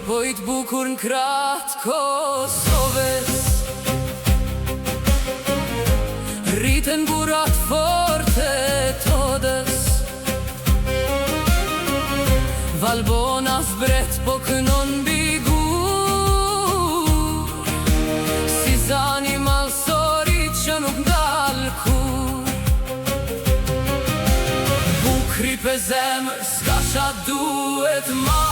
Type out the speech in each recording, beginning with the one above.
Shkopojt bukur në kratë Kosovës, rriten burat forte todës. Valbona zbret po kënon bigur, si zani malsorit që nuk dal kur. Bukri pe zemër s'ka qa duhet ma,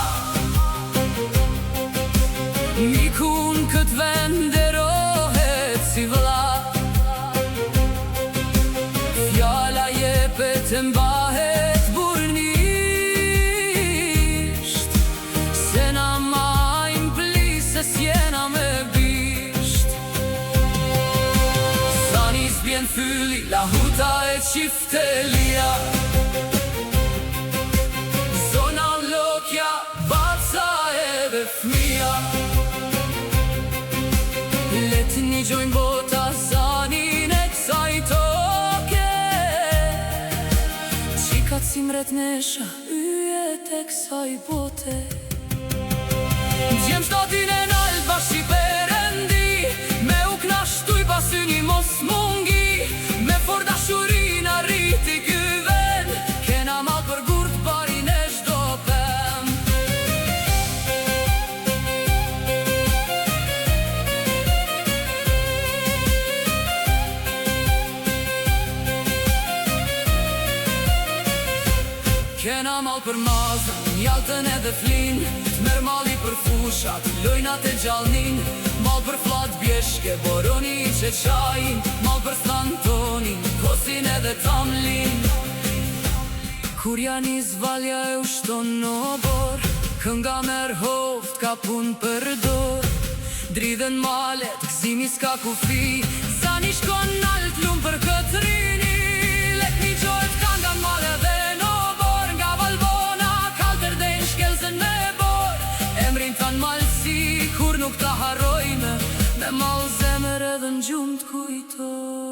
mikun kët vend derohet si vlla. Fjala jepet e mbahet burnisht, se na majm plise s'jena me bisht. Sani s'bjen fylli, la huta e qiftelia, zona lokja, baca edhe fmija. Let një gjojnë bota zanin e kësaj toke, qikat si mret nesha yjet e kësaj bote. Gjem shtatin e nalt bashkë i perendi, me u knashtuj pasyni mos mungi. Me for dashurin arriti ky vend, kena mal për gurt barin e shdo pem. Kena mal për mazën, jaltën edhe flin, t'mer mali për fushat, lojnat e gjallnin. Mal për flat bjeshke, boroni i qeqajin, mal për stantonin, kosin edhe tamlin. Kur janë i zvalja e ushton në bor, kënga mer hoft ka pun për dor. Dridhen malet, gzimi s'ka kufi, zani shkon nalt lum për këtë rini. Lek një gjojt kanga male dhe në bor, nga Valbona kalter dhe në shkelzen me bor. Emrin tanë malsi, kur nuk ta harrojme, me mal zemër edhe në gjumë t'kujtoj.